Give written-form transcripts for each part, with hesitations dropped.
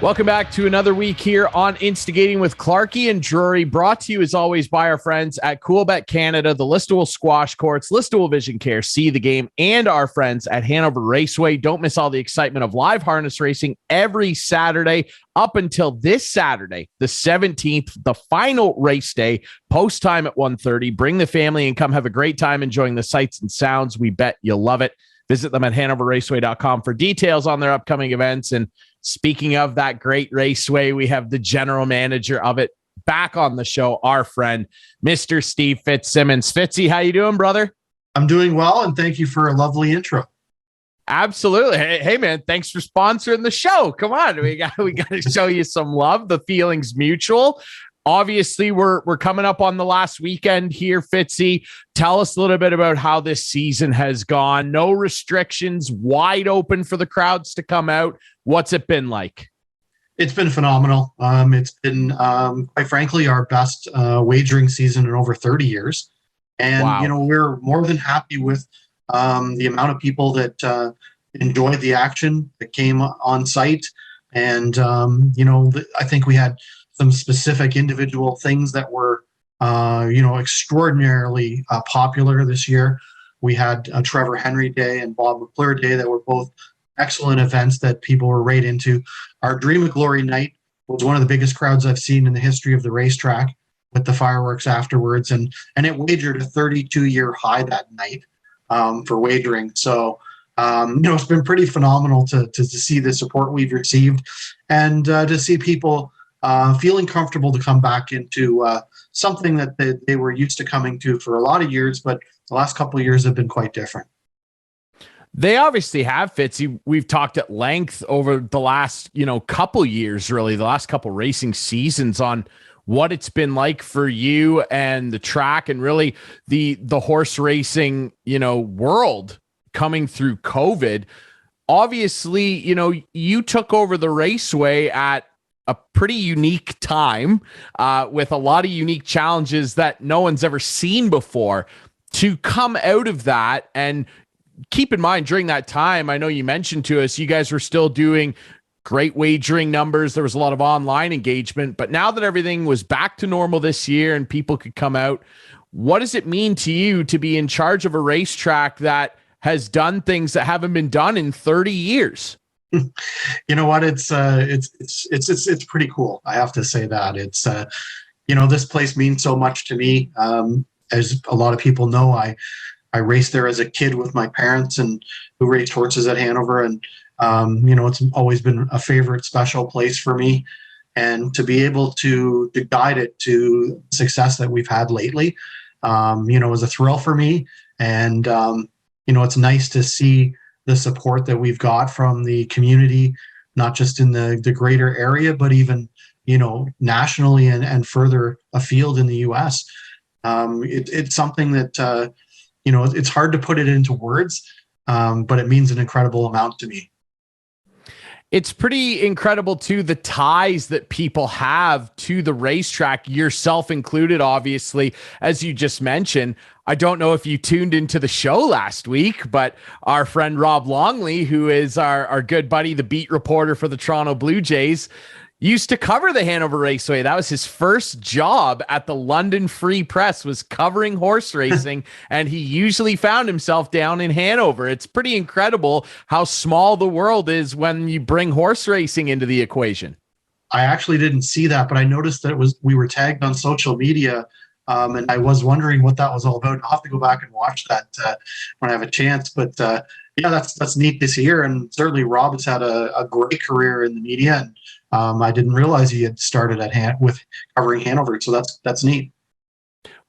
Welcome back to another week here on Instigating with Clarkey and Ryan, brought to you as always by our friends at Coolbet Canada, the Listowel Squash Courts, Listowel Vision Care, See the Game, and our friends at Hanover Raceway. Don't miss all the excitement of live harness racing every Saturday up until this Saturday, the 17th, the final race day, post time at 1:30. Bring the family and come have a great time enjoying the sights and sounds. We bet you'll love it. Visit them at hanoverraceway.com for details on their upcoming events. And speaking of that great raceway, we have the general manager of it back on the show, our friend, Mr. Steve Fitzsimmons. Fitzy, how you doing, brother? I'm doing well, and thank you for a lovely intro. Absolutely. Hey, man, thanks for sponsoring the show. Come on, we got to show you some love. The feeling's mutual. Obviously, we're coming up on the last weekend here, Fitzy. Tell us a little bit about how this season has gone. No restrictions, wide open for the crowds to come out. What's it been like? It's been phenomenal. It's been, quite frankly, our best wagering season in over 30 years. And, Wow. We're more than happy with the amount of people that enjoyed the action that came on site. And, I think we had some specific individual things that were, extraordinarily popular this year. We had Trevor Henry Day and Bob McClure Day that were both excellent events that people were right into. Our Dream of Glory night was one of the biggest crowds I've seen in the history of the racetrack, with the fireworks afterwards. And it wagered a 32-year high that night for wagering. So, it's been pretty phenomenal to see the support we've received, and to see people feeling comfortable to come back into something that they were used to coming to for a lot of years, but the last couple of years have been quite different. They obviously have, Fitzy. We've talked at length over the last, couple years, really, the last couple racing seasons, on what it's been like for you and the track, and really the horse racing, world coming through COVID. Obviously, you took over the raceway at a pretty unique time, with a lot of unique challenges that no one's ever seen before. To come out of that, and keep in mind, during that time, I know you mentioned to us, you guys were still doing great wagering numbers. There was a lot of online engagement, but now that everything was back to normal this year and people could come out, what does it mean to you to be in charge of a racetrack that has done things that haven't been done in 30 years? You know what? It's pretty cool. I have to say that it's, this place means so much to me. As a lot of people know, I raced there as a kid with my parents, and who raced horses at Hanover. And, it's always been a favorite, special place for me. And to be able to guide it to success that we've had lately, was a thrill for me. And, it's nice to see the support that we've got from the community, not just in the greater area, but even, nationally and further afield in the US. It's something that, it's hard to put it into words, but it means an incredible amount to me. It's pretty incredible, too, the ties that people have to the racetrack, yourself included, obviously, as you just mentioned. I don't know if you tuned into the show last week, but our friend Rob Longley, who is our good buddy, the beat reporter for the Toronto Blue Jays, used to cover the Hanover Raceway. That was his first job at the London Free Press, was covering horse racing, and he usually found himself down in Hanover. It's pretty incredible how small the world is when you bring horse racing into the equation. I actually didn't see that, but I noticed that we were tagged on social media, and I was wondering what that was all about. I'll have to go back and watch that when I have a chance. But that's neat this year, and certainly Rob has had a great career in the media, and I didn't realize he had started with covering Hanover, so that's neat.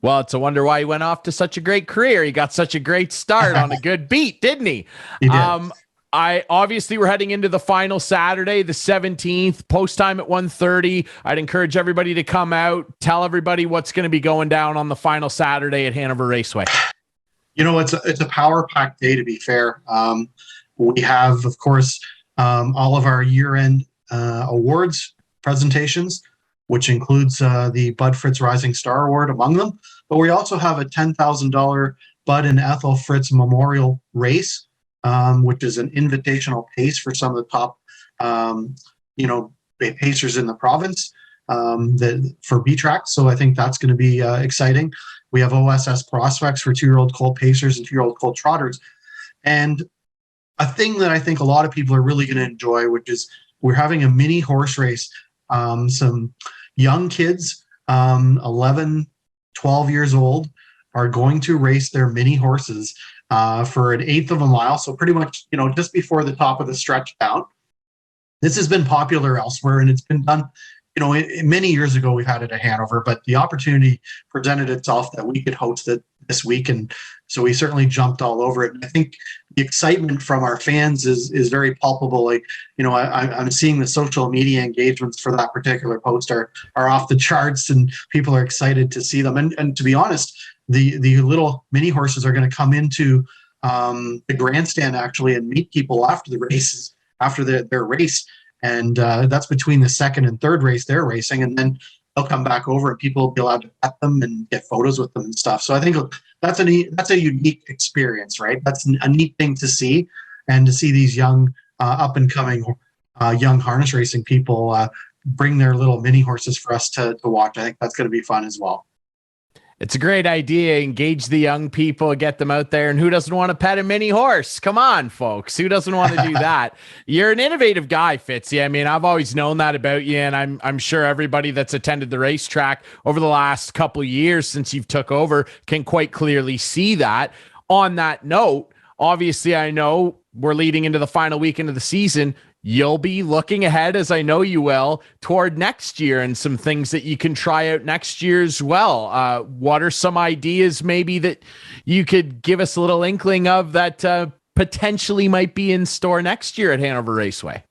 Well, it's a wonder why he went off to such a great career. He got such a great start on a good beat, didn't he? He did. We're heading into the final Saturday, the 17th, post time at 1:30. I'd encourage everybody to come out, tell everybody what's going to be going down on the final Saturday at Hanover Raceway. It's a power-packed day, to be fair. We have, of course, all of our year-end awards presentations, which includes the Bud Fritz Rising Star Award among them. But we also have a $10,000 Bud and Ethel Fritz Memorial Race, which is an invitational pace for some of the top, pacers in the province for B-Track. So I think that's going to be exciting. We have OSS prospects for 2-year-old colt pacers and 2-year-old colt trotters. And a thing that I think a lot of people are really going to enjoy, which is we're having a mini horse race. Some young kids, 11, 12 years old, are going to race their mini horses for an eighth of a mile. So pretty much, just before the top of the stretch down. This has been popular elsewhere, and it's been done, many years ago we've had it at Hanover, but the opportunity presented itself that we could host it this week. And so we certainly jumped all over it. And I think the excitement from our fans is very palpable. Like, I'm seeing the social media engagements for that particular post are off the charts, and people are excited to see them. And to be honest, the little mini horses are going to come into the grandstand actually and meet people after the races, after their race. And that's between the second and third race they're racing. And then they'll come back over and people will be allowed to pet them and get photos with them and stuff. So I think that's a unique experience, right? That's a neat thing to see, and to see these young up and coming young harness racing people bring their little mini horses for us to watch. I think that's going to be fun as well. It's a great idea. Engage the young people, get them out there. And who doesn't want to pet a mini horse? Come on, folks. Who doesn't want to do that? You're an innovative guy, Fitzy. I mean, I've always known that about you. And I'm sure everybody that's attended the racetrack over the last couple of years since you've took over can quite clearly see that. On that note, obviously, I know we're leading into the final weekend of the season. You'll be looking ahead, as I know you will, toward next year and some things that you can try out next year as well. What are some ideas maybe that you could give us a little inkling of that potentially might be in store next year at Hanover Raceway?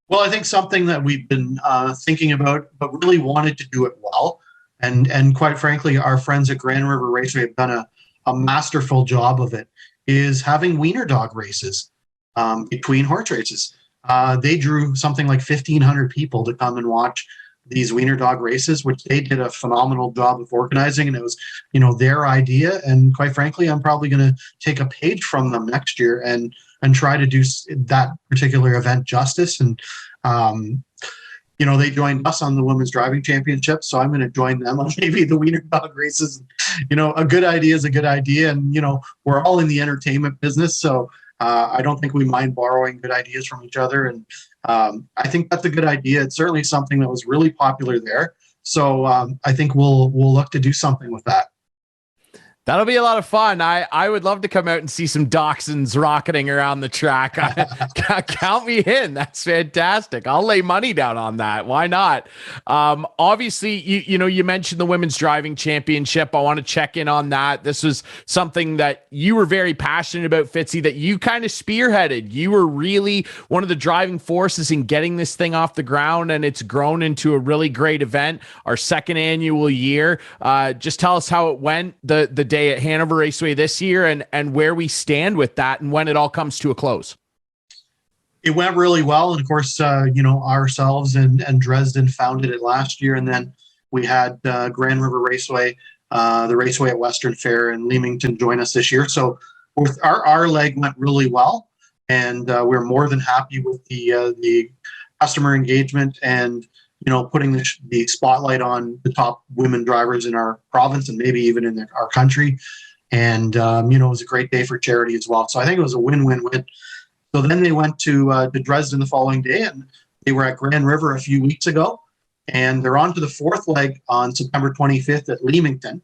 Well, I think something that we've been thinking about, but really wanted to do it well. And quite frankly, our friends at Grand River Raceway have done a masterful job of it, is having wiener dog races. Between horse races. They drew something like 1,500 people to come and watch these wiener dog races, which they did a phenomenal job of organizing. And it was, their idea. And quite frankly, I'm probably going to take a page from them next year and try to do that particular event justice. And, they joined us on the Women's Driving Championship, so I'm going to join them on maybe the wiener dog races. A good idea is a good idea. And, we're all in the entertainment business, so I don't think we mind borrowing good ideas from each other. And I think that's a good idea. It's certainly something that was really popular there. So I think we'll look to do something with that. That'll be a lot of fun. I would love to come out and see some dachshunds rocketing around the track. Count me in. That's fantastic. I'll lay money down on that. Why not? Obviously, you mentioned the Women's Driving Championship. I want to check in on that. This was something that you were very passionate about, Fitzy, that you kind of spearheaded. You were really one of the driving forces in getting this thing off the ground, and it's grown into a really great event, our second annual year. Just tell us how it went the day at Hanover Raceway this year, and where we stand with that and when it all comes to a close. It went really well. And of course, ourselves and Dresden founded it last year. And then we had Grand River Raceway, the Raceway at Western Fair in Leamington join us this year. So with our leg went really well. And we're more than happy with the customer engagement and putting the spotlight on the top women drivers in our province and maybe even in our country. And, it was a great day for charity as well. So I think it was a win-win-win. So then they went to Dresden the following day, and they were at Grand River a few weeks ago. And they're on to the fourth leg on September 25th at Leamington.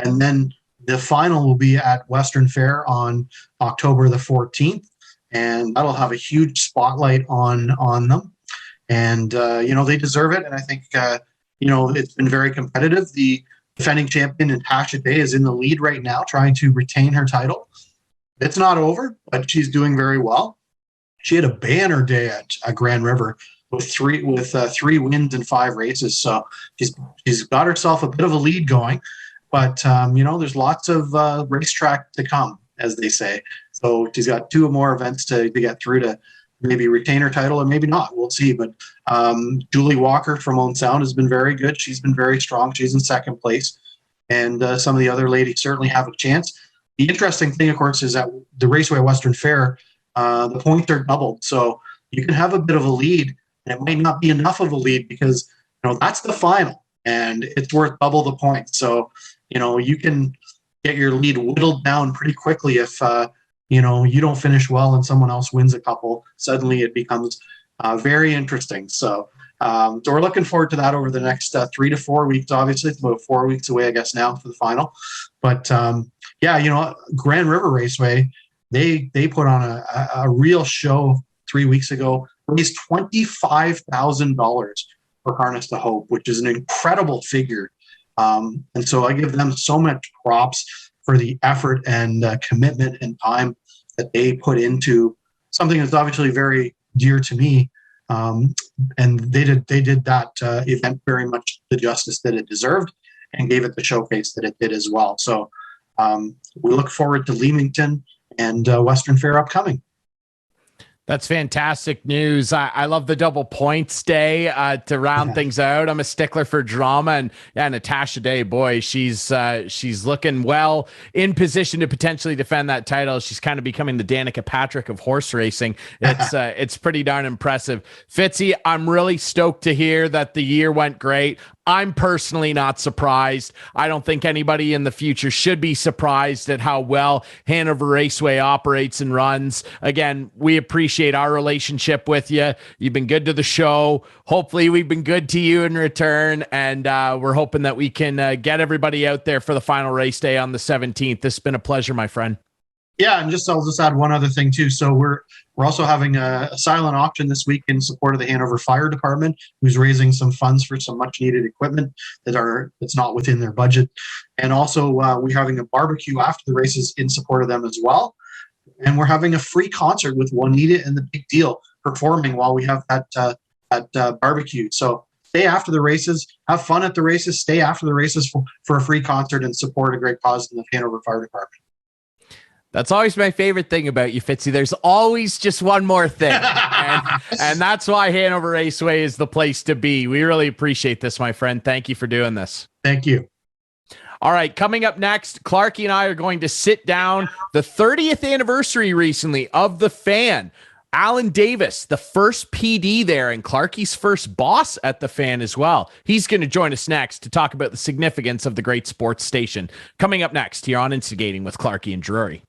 And then the final will be at Western Fair on October the 14th. And that'll have a huge spotlight on them. And, they deserve it. And I think, it's been very competitive. The defending champion, Natasha Day, is in the lead right now, trying to retain her title. It's not over, but she's doing very well. She had a banner day at Grand River with three wins and 5 races. So she's got herself a bit of a lead going. But, there's lots of racetrack to come, as they say. So she's got 2 more events to get through to maybe retain her title or maybe not. We'll see. But Julie Walker from Owen Sound has been very good. She's been very strong. She's in second place. And some of the other ladies certainly have a chance. The interesting thing, of course, is that the Raceway Western Fair, the points are doubled. So you can have a bit of a lead And it might not be enough of a lead because, that's the final and it's worth double the points. So, you can get your lead whittled down pretty quickly if, you don't finish well and someone else wins a couple. Suddenly it becomes very interesting. So we're looking forward to that over the next 3 to 4 weeks. Obviously, it's about 4 weeks away, I guess, now for the final. But Grand River Raceway, they put on a real show 3 weeks ago. Raised $25,000 for Harness to Hope, which is an incredible figure. And so I give them so much props for the effort and commitment and time that they put into something that's obviously very dear to me. And they did that event very much the justice that it deserved and gave it the showcase that it did as well. So we look forward to Leamington and Western Fair upcoming. That's fantastic news. I love the double points day to round things out. I'm a stickler for drama, and Natasha Day, boy, she's looking well in position to potentially defend that title. She's kind of becoming the Danica Patrick of horse racing. It's pretty darn impressive. Fitzy, I'm really stoked to hear that the year went great. I'm personally not surprised. I don't think anybody in the future should be surprised at how well Hanover Raceway operates and runs. Again, we appreciate our relationship with you. You've been good to the show. Hopefully we've been good to you in return. And we're hoping that we can get everybody out there for the final race day on the 17th. This has been a pleasure, my friend. Yeah, and I'll just add one other thing too. So we're also having a silent auction this week in support of the Hanover Fire Department, who's raising some funds for some much needed equipment that's not within their budget. And also we're having a barbecue after the races in support of them as well. And we're having a free concert with Juanita and the Big Deal performing while we have that barbecue. So stay after the races, have fun at the races, stay after the races for a free concert and support a great cause in the Hanover Fire Department. That's always my favorite thing about you, Fitzy. There's always just one more thing. and that's why Hanover Raceway is the place to be. We really appreciate this, my friend. Thank you for doing this. Thank you. All right, coming up next, Clarkey and I are going to sit down the 30th anniversary recently of the Fan. Allan Davis, the first PD there and Clarkey's first boss at the Fan as well. He's going to join us next to talk about the significance of the great sports station. Coming up next here on Instigating with Clarkey and Drury.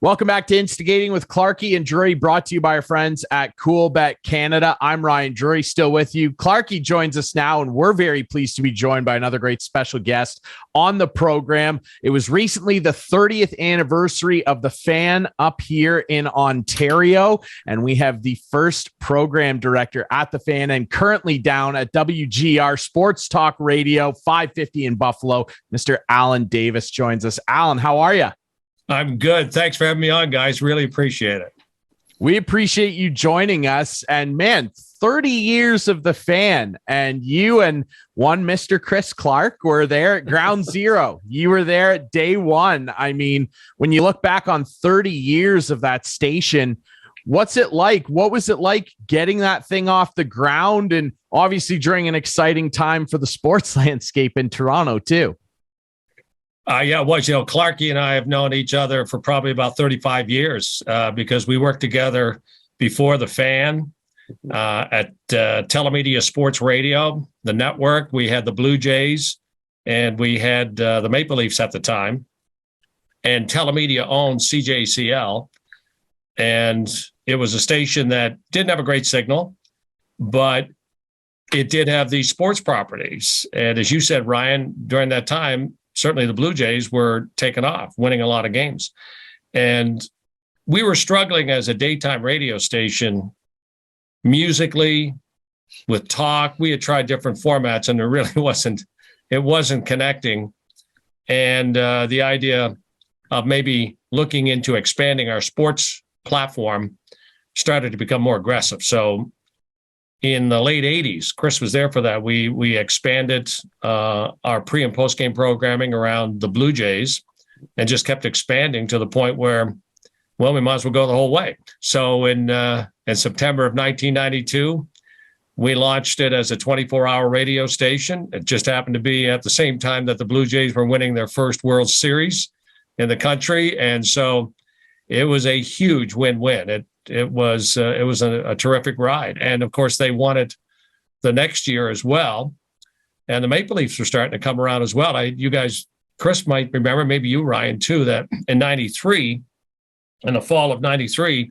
Welcome back to Instigating with Clarkey and Drury, brought to you by our friends at Coolbet Canada. I'm Ryan Drury, still with you. Clarkey joins us now, and we're very pleased to be joined by another great special guest on the program. It was recently the 30th anniversary of the Fan up here in Ontario, and we have the first program director at the Fan and currently down at WGR Sports Talk Radio 550 in Buffalo. Mr. Allan Davis joins us. Allan, how are you? I'm good. Thanks for having me on, guys. Really appreciate it. We appreciate you joining us. And man, 30 years of the Fan, and you and one Mr. Chris Clark were there at ground zero. You were there at day one. I mean, when you look back on 30 years of that station, what's it like? What was it like getting that thing off the ground? And obviously during an exciting time for the sports landscape in Toronto too. Yeah, it was. Clarkey and I have known each other for probably about 35 years because we worked together before the Fan at Telemedia Sports Radio, the network. We had the Blue Jays and we had the Maple Leafs at the time. And Telemedia owned CJCL. And it was a station that didn't have a great signal, but it did have these sports properties. And as you said, Ryan, during that time, certainly the Blue Jays were taking off, winning a lot of games. And we were struggling as a daytime radio station musically with talk. We had tried different formats and it wasn't connecting. And the idea of maybe looking into expanding our sports platform started to become more aggressive. So in the late 80s, Chris was there for that. We expanded our pre and post game programming around the Blue Jays and just kept expanding to the point where, well, we might as well go the whole way. So in September of 1992, we launched it as a 24-hour radio station. It just happened to be at the same time that the Blue Jays were winning their first World Series in the country. And so it was a huge win-win. It was a terrific ride. And of course they won it the next year as well. And the Maple Leafs were starting to come around as well. You guys, Chris might remember, maybe you, Ryan, too, that in 93, in the fall of 93,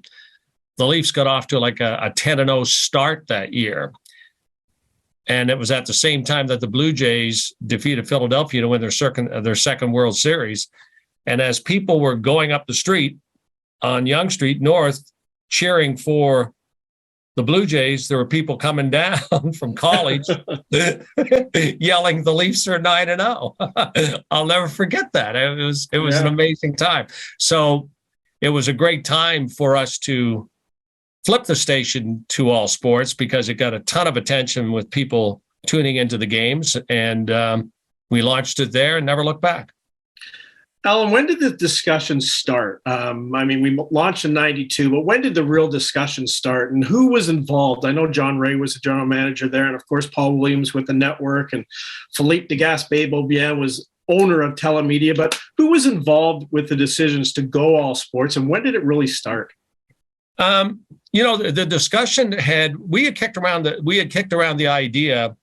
the Leafs got off to like a 10-0 start that year. And it was at the same time that the Blue Jays defeated Philadelphia to win their second World Series. And as people were going up the street on Yonge Street North cheering for the Blue Jays, there were people coming down from college yelling, "The Leafs are 9-0." I'll never forget that. It was an amazing time. So it was a great time for us to flip the station to all sports because it got a ton of attention with people tuning into the games. And we launched it there and never looked back. Allan, when did the discussion start? We launched in 92, but when did the real discussion start and who was involved? I know John Ray was the general manager there, and of course, Paul Williams with the network, and Philippe Degaspe-Beaubien was owner of Telemedia, but who was involved with the decisions to go all sports, and when did it really start? The discussion we had kicked around the idea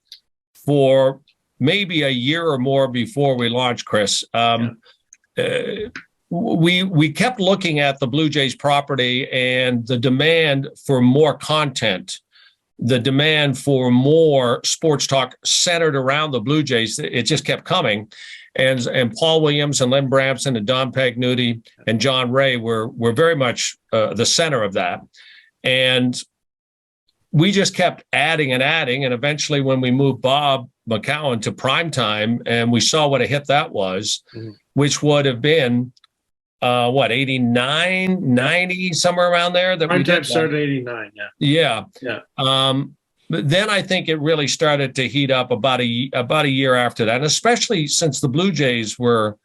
for maybe a year or more before we launched, Chris. We kept looking at the Blue Jays property and the demand for more content, the demand for more sports talk centered around the Blue Jays. It just kept coming. And Paul Williams and Lynn Bramson and Don Pagnuti and John Ray were very much the center of that. And we just kept adding and adding. And eventually when we moved Bob McCowan to primetime and we saw what a hit that was, which would have been, 89, 90, somewhere around there. Primetime started 89, yeah. But then I think it really started to heat up about a year after that, and especially since the Blue Jays were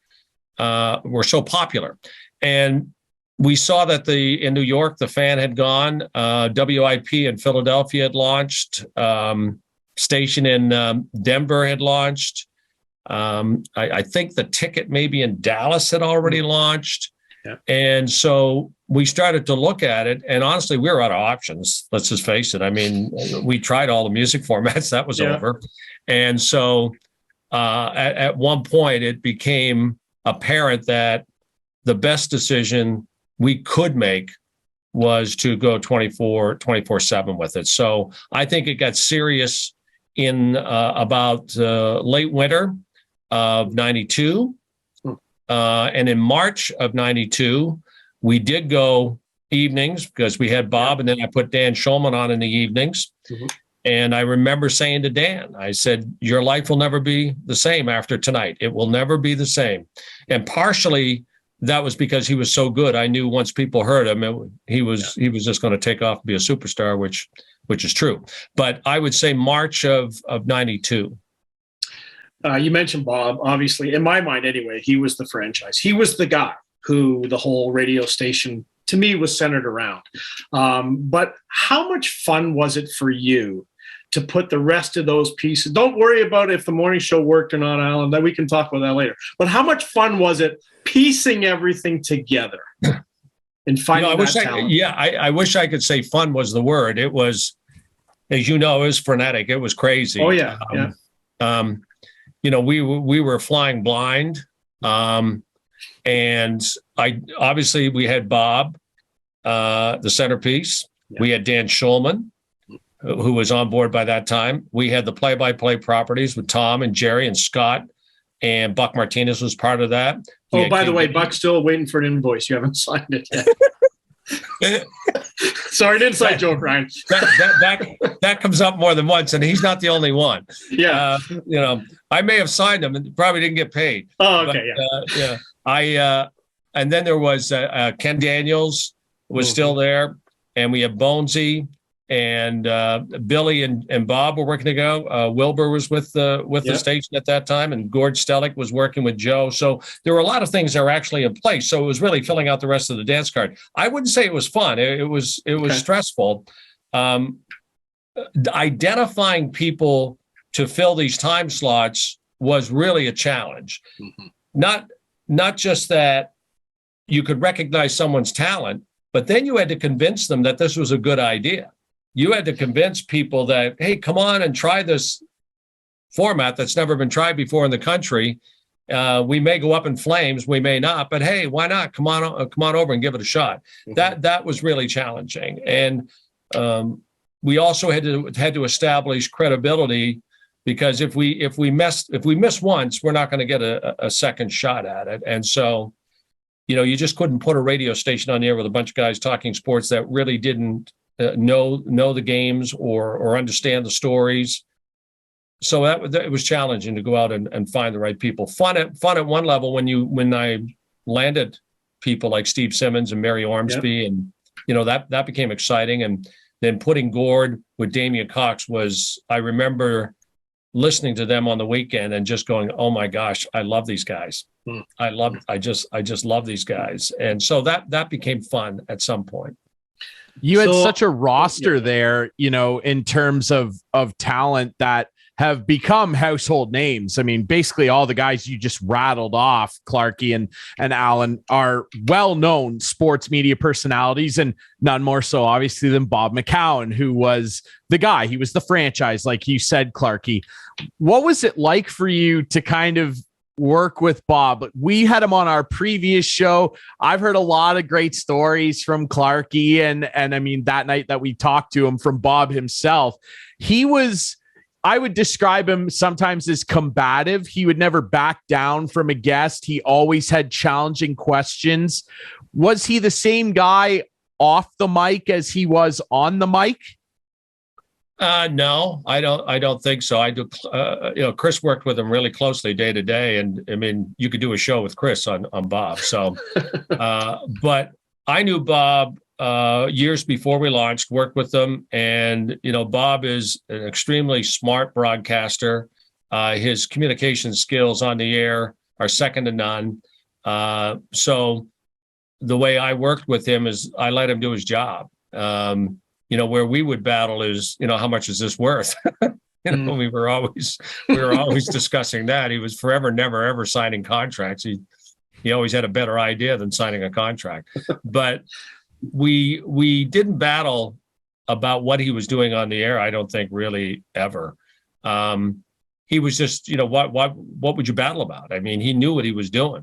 so popular. And we saw that in New York, the Fan had gone, WIP in Philadelphia had launched, station in Denver had launched. I think the Ticket maybe in Dallas had already launched. Yeah. And so we started to look at it, and honestly, we were out of options. Let's just face it. I mean, we tried all the music formats. That was over. And so at one point, it became apparent that the best decision we could make was to go 24/7 with it. So I think it got serious in about late winter of 92. And in March of 92, we did go evenings because we had Bob, and then I put Dan Schulman on in the evenings. And I remember saying to Dan, I said, "Your life will never be the same after tonight. It will never be the same." And partially that was because he was so good. I knew once people heard him, he was just going to take off and be a superstar, which is true. But I would say March of 92. You mentioned Bob, obviously, in my mind anyway, he was the franchise. He was the guy who the whole radio station, to me, was centered around. But how much fun was it for you to put the rest of those pieces? Don't worry about if the morning show worked or not, Allan, that we can talk about that later. But how much fun was it piecing everything together and finding that talent? I wish I could say fun was the word. It was, as you know, it was frenetic. It was crazy. Oh, yeah. We were flying blind. And obviously we had Bob, the centerpiece. Yeah. We had Dan Schulman, who was on board by that time. We had the play-by-play properties with Tom and Jerry and Scott, and Buck Martinez was part of that. By the way, Buck's still waiting for an invoice. You haven't signed it yet. Sorry, an inside joke, Ryan. that comes up more than once, and he's not the only one. Yeah. I may have signed him and probably didn't get paid. Oh, okay. And then there was Ken Daniels was still there, and we have Bonesy and Billy and Bob were working together. Wilbur was with the station at that time, and Gord Stellick was working with Joe. So there were a lot of things that were actually in place. So it was really filling out the rest of the dance card. I wouldn't say it was fun. It was stressful. Identifying people to fill these time slots was really a challenge. Not just that you could recognize someone's talent, but then you had to convince them that this was a good idea. You had to convince people that, hey, come on and try this format that's never been tried before in the country. We may go up in flames, we may not, but hey, why not? Come on over and give it a shot. Mm-hmm. That was really challenging, and we also had to establish credibility, because if we miss once, we're not going to get a second shot at it. And so, you just couldn't put a radio station on the air with a bunch of guys talking sports that really didn't know the games or understand the stories. So it was challenging to go out and find the right people. Fun at one level when I landed people like Steve Simmons and Mary Ormsby, yep. And that became exciting. And then putting Gord with Damian Cox I remember listening to them on the weekend and just going, oh my gosh, I love these guys. I just love these guys. And so that became fun at some point. You had such a roster there, in terms of talent that have become household names. I mean, basically all the guys you just rattled off, Clarkey and Allan, are well-known sports media personalities, and none more so obviously than Bob McCown, who was the guy. He was the franchise, like you said, Clarkey. What was it like for you to kind of work with Bob? We had him on our previous show. I've heard a lot of great stories from Clarkey, and I mean, that night that we talked to him, from Bob himself. He was, I would describe him sometimes as combative. He would never back down from a guest. He always had challenging questions. Was he the same guy off the mic as he was on the mic? No, I don't think so. I do. Chris worked with him really closely day to day, and I mean, you could do a show with Chris on Bob. So, but I knew Bob years before we launched, worked with them, and Bob is an extremely smart broadcaster. His communication skills on the air are second to none. So the way I worked with him is I let him do his job. Where we would battle is, how much is this worth? We were always discussing that. He was forever, never, ever signing contracts. He always had a better idea than signing a contract. But we didn't battle about what he was doing on the air. I don't think really ever. He was just, what would you battle about? I mean, he knew what he was doing.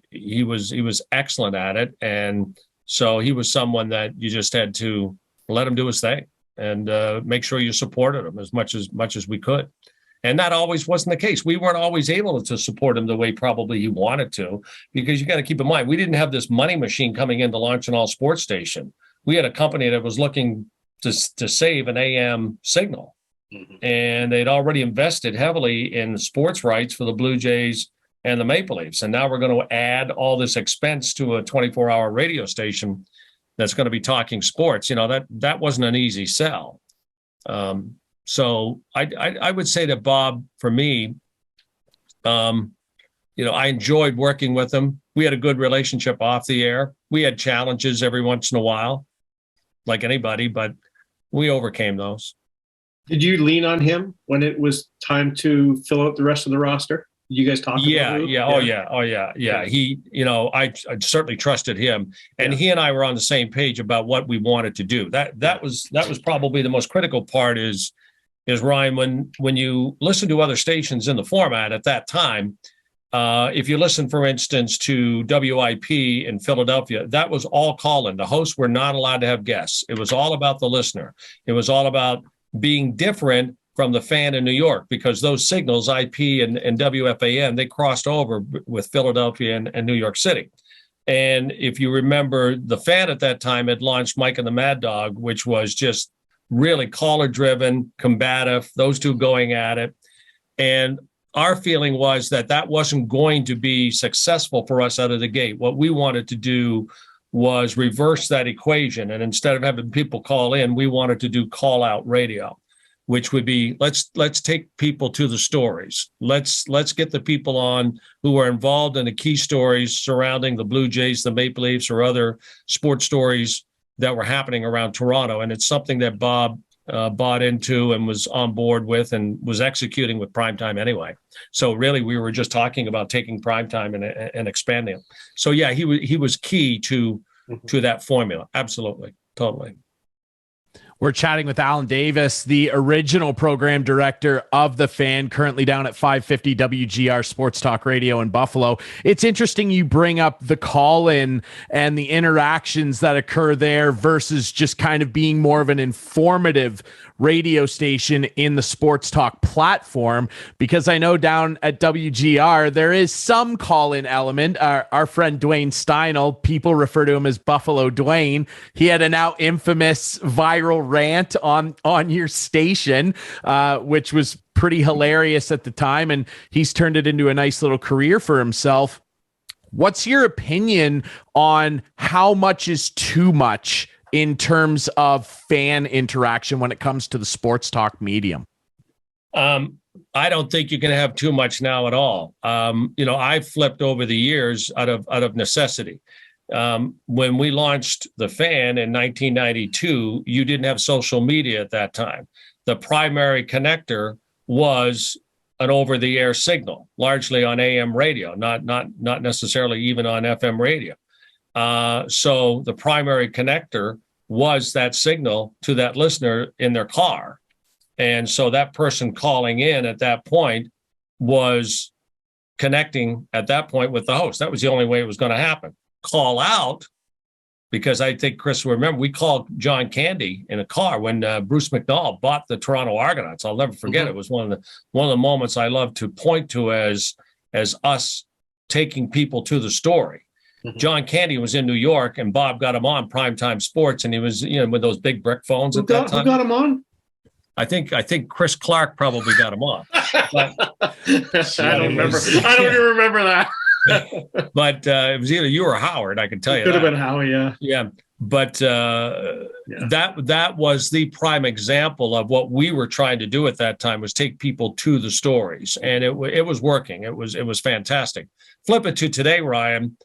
He was excellent at it, and so he was someone that you just had to let him do his thing and make sure you supported him as much as we could. And that always wasn't the case. We weren't always able to support him the way probably he wanted to, because you got to keep in mind, we didn't have this money machine coming in to launch an all sports station. We had a company that was looking to save an AM signal. Mm-hmm. And they'd already invested heavily in sports rights for the Blue Jays and the Maple Leafs. And now we're going to add all this expense to a 24-hour radio station that's going to be talking sports. That wasn't an easy sell. So I would say that Bob, for me, I enjoyed working with him. We had a good relationship off the air. We had challenges every once in a while, like anybody, but we overcame those. Did you lean on him when it was time to fill out the rest of the roster? Did you guys talk about it? Yeah. He, I certainly trusted him, and he and I were on the same page about what we wanted to do. That was probably the most critical part is Ryan, when you listen to other stations in the format at that time, if you listen, for instance, to WIP in Philadelphia, that was all call-in. The hosts were not allowed to have guests. It was all about the listener. It was all about being different from the Fan in New York, because those signals, IP and WFAN, they crossed over with Philadelphia and New York City. And if you remember, the Fan at that time had launched Mike and the Mad Dog, which was just really caller-driven, combative, those two going at it. And our feeling was that wasn't going to be successful for us out of the gate. What we wanted to do was reverse that equation. And instead of having people call in, we wanted to do call-out radio, which would be, let's take people to the stories. Let's get the people on who are involved in the key stories surrounding the Blue Jays, the Maple Leafs, or other sports stories that were happening around Toronto. And it's something that Bob bought into and was on board with and was executing with primetime anyway. So really, we were just talking about taking primetime and expanding it. So yeah, he was key to that formula. Absolutely, totally. We're chatting with Allan Davis, the original program director of The Fan, currently down at 550 WGR Sports Talk Radio in Buffalo. It's interesting you bring up the call-in and the interactions that occur there versus just kind of being more of an informative radio station in the sports talk platform, because I know down at WGR there is some call-in element. Our friend Dwayne Steinel, people refer to him as Buffalo Dwayne. He had a now infamous viral rant on your station, which was pretty hilarious at the time, and he's turned it into a nice little career for himself. What's your opinion on how much is too much in terms of fan interaction when it comes to the sports talk medium? I don't think you can have too much now at all. I've flipped over the years out of necessity. When we launched The Fan in 1992, you didn't have social media at that time. The primary connector was an over-the-air signal, largely on AM radio, not necessarily even on FM radio. So the primary connector was that signal to that listener in their car. And so that person calling in at that point was connecting at that point with the host. That was the only way it was going to happen. Call out, because I think Chris will remember, we called John Candy in a car when Bruce McNall bought the Toronto Argonauts. I'll never forget. It was one of the moments I love to point to as us taking people to the story. John Candy was in New York, and Bob got him on Primetime Sports, and he was, with those big brick phones at that time. Who got him on? I think Chris Clark probably got him on. But, I don't even remember that. But it was either you or Howard, I can tell you. Could have been Howie, yeah. Yeah. But that was the prime example of what we were trying to do at that time, was take people to the stories. And it was working. It was fantastic. Flip it to today, Ryan.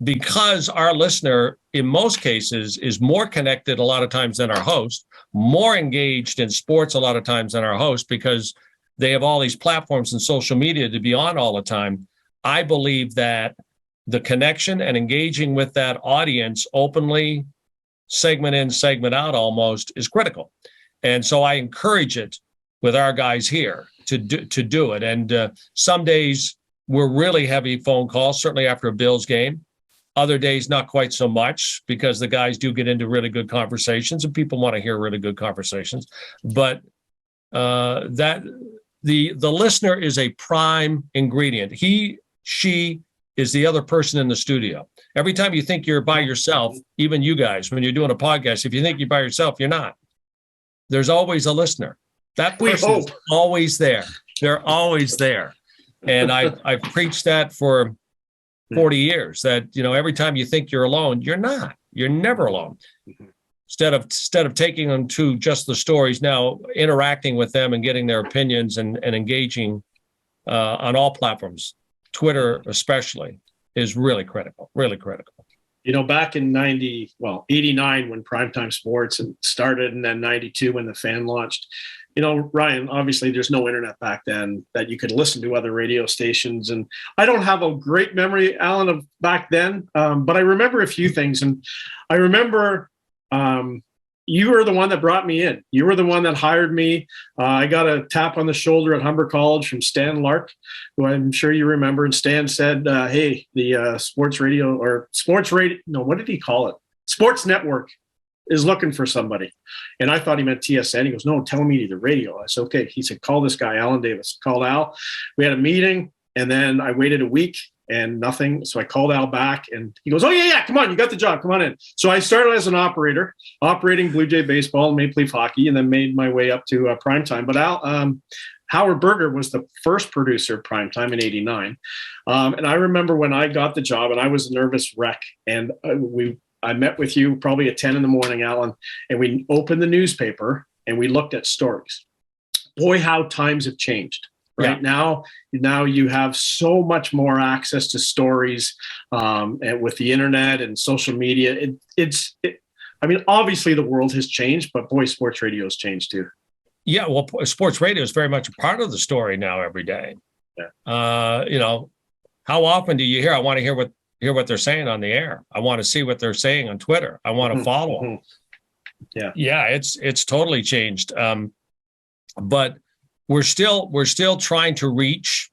Because our listener, in most cases, is more connected a lot of times than our host, more engaged in sports a lot of times than our host, because they have all these platforms and social media to be on all the time. I believe that the connection and engaging with that audience openly, segment in, segment out almost, is critical. And so I encourage it with our guys here to do it. And some days we're really heavy phone calls, certainly after a Bills game. Other days, not quite so much, because the guys do get into really good conversations and people want to hear really good conversations. But that the listener is a prime ingredient. She is the other person in the studio. Every time you think you're by yourself, even you guys, when you're doing a podcast, if you think you're by yourself, you're not. There's always a listener. That person is always there. They're always there. And I've preached that for 40 years, that, every time you think you're alone, you're not. You're never alone. Instead of taking them to just the stories, now interacting with them and getting their opinions and engaging on all platforms, Twitter especially, is really critical, really critical. Back in 89 when Primetime Sports started, and then 92 when The Fan launched, Ryan, obviously there's no internet back then that you could listen to other radio stations. And I don't have a great memory, Alan, of back then, but I remember a few things. And I remember you were the one that brought me in. You were the one that hired me. I got a tap on the shoulder at Humber College from Stan Lark, who I'm sure you remember. And Stan said, hey, the sports what did he call it? Sports Network is looking for somebody. And I thought he meant TSN. He goes, no, telemedia, the radio. I said, okay. He said, call this guy, Allan Davis. Called Al. We had a meeting, and then I waited a week and nothing. So I called Al back, and he goes, oh, yeah, come on. You got the job. Come on in. So I started as an operator, operating Blue Jay baseball and Maple Leaf hockey, and then made my way up to primetime. But Howard Berger was the first producer of primetime in 89. And I remember when I got the job, and I was a nervous wreck, and I met with you probably at 10 in the morning, Alan, and we opened the newspaper and we looked at stories. Boy, how times have changed. Right now you have so much more access to stories, and with the internet and social media. I mean, obviously the world has changed, but boy, sports radio has changed too. Yeah, well, sports radio is very much a part of the story now every day. Yeah. How often do you hear, I want to hear what they're saying on the air. I want to see what they're saying on Twitter. I want to follow them. Yeah, it's totally changed. But we're still trying to reach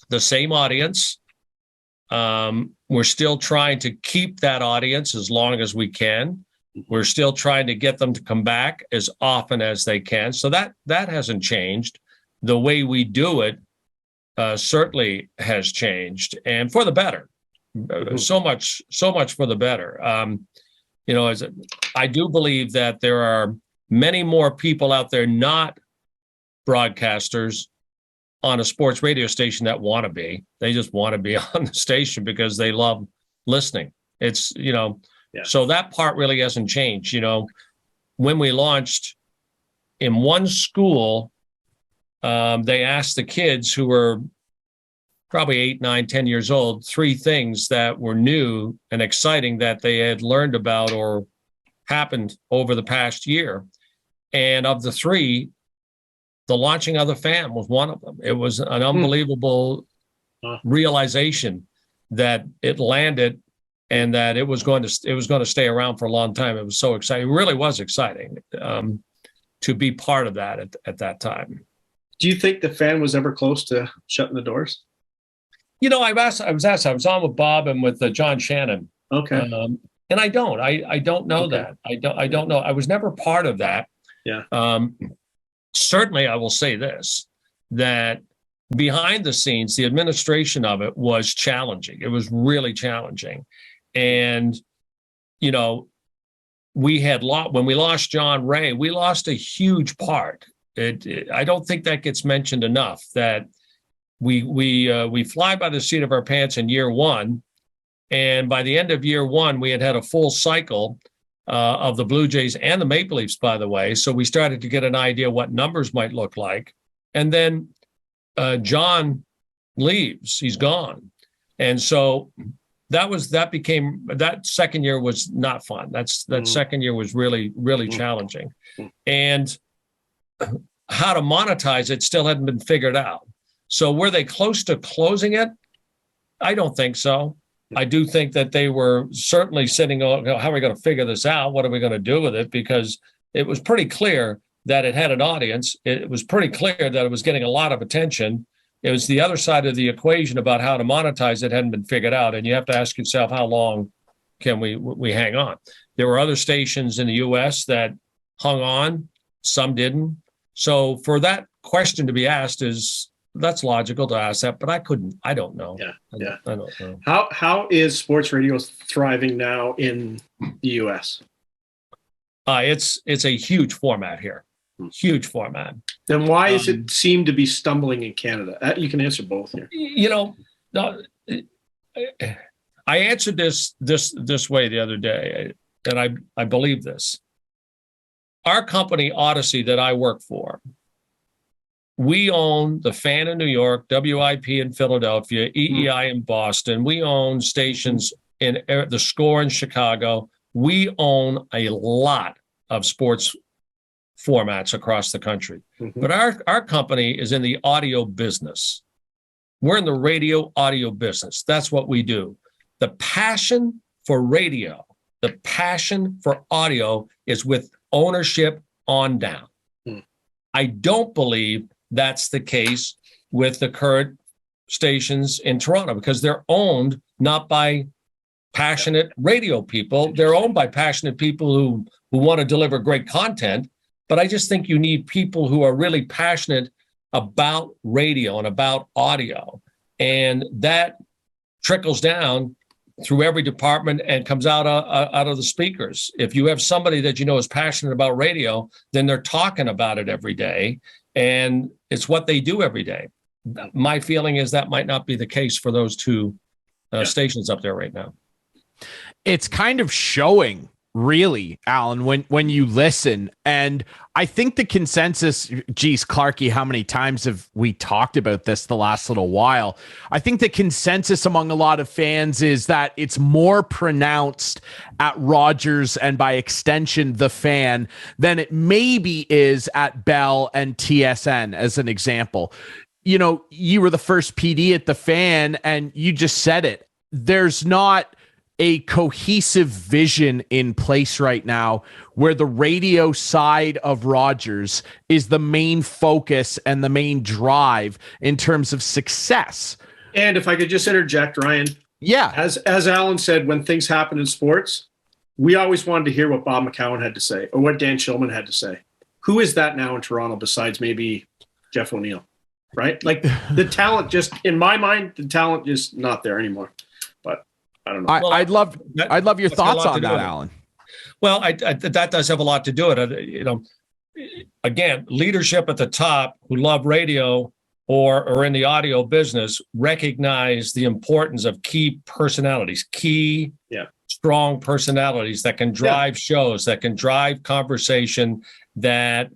the same audience. We're still trying to keep that audience as long as we can. We're still trying to get them to come back as often as they can. So that hasn't changed. The way we do it certainly has changed, and for the better. So much for the better. I do believe that there are many more people out there not broadcasters on a sports radio station that want to be. They just want to be on the station because they love listening. It's, so that part really hasn't changed. When we launched in one school, they asked the kids who were probably 8, 9, 10 years old, 3 things that were new and exciting that they had learned about or happened over the past year. And of the 3, the launching of the Fan was one of them. It was an unbelievable realization that it landed and that it was going to stay around for a long time. It was so exciting. It really was exciting to be part of that at that time. Do you think the Fan was ever close to shutting the doors? I was asked. I was on with Bob and with John Shannon. Okay. And I don't know that. I don't know. I was never part of that. Yeah. Certainly, I will say this, that behind the scenes, the administration of it was challenging. It was really challenging. And, we had when we lost John Ray, we lost a huge part. I don't think that gets mentioned enough, that we fly by the seat of our pants in year 1. And by the end of year 1, we had a full cycle of the Blue Jays and the Maple Leafs, by the way. So we started to get an idea what numbers might look like. And then John leaves, he's gone. And so that second year was not fun. That second year was really, really challenging. And how to monetize it still hadn't been figured out. So were they close to closing it? I don't think so. I do think that they were certainly sitting on, how are we going to figure this out? What are we going to do with it? Because it was pretty clear that it had an audience. It was pretty clear that it was getting a lot of attention. It was the other side of the equation about how to monetize it hadn't been figured out. And you have to ask yourself, how long can we hang on? There were other stations in the U.S. that hung on. Some didn't. So for that question to be asked that's logical to ask that, but I don't know. Yeah. I don't know. How is sports radio thriving now in the U.S.? It's a huge format here. Huge format. Then why does it seem to be stumbling in Canada? You can answer both here. I answered this way the other day, and I believe this. Our company, Odyssey, that I work for, we own the Fan in New York, WIP in Philadelphia, EEI in Boston. We own stations in the Score in Chicago. We own a lot of sports formats across the country. But our company is in the audio business. We're in the radio audio business. That's what we do. The passion for radio, the passion for audio is with ownership on down. I don't believe that's the case with the current stations in Toronto, because they're owned not by passionate radio people. They're owned by passionate people who want to deliver great content. But I just think you need people who are really passionate about radio and about audio. And that trickles down through every department and comes out of the speakers. If you have somebody that is passionate about radio, then they're talking about it every day. And it's what they do every day. My feeling is that might not be the case for those two stations up there right now. It's kind of showing really, Allan, when you listen. And I think the consensus, geez, Clarkey, how many times have we talked about this the last little while? I think the consensus among a lot of fans is that it's more pronounced at Rogers and by extension the Fan than it maybe is at Bell and TSN, as an example. You know, you were the first PD at the Fan, and you just said it. There's not a cohesive vision in place right now where the radio side of Rogers is the main focus and the main drive in terms of success. And if I could just interject, Ryan. Yeah. As Allan said, when things happen in sports, we always wanted to hear what Bob McCown had to say or what Dan Shulman had to say. Who is that now in Toronto besides maybe Jeff O'Neill, right? Like the talent just, in my mind, the talent is not there anymore. But I don't know. I'd love your thoughts on that, Allan. Well, that does have a lot to do with it. You know, again, leadership at the top who love radio or are in the audio business recognize the importance of key personalities, strong personalities that can drive shows, that can drive conversation, that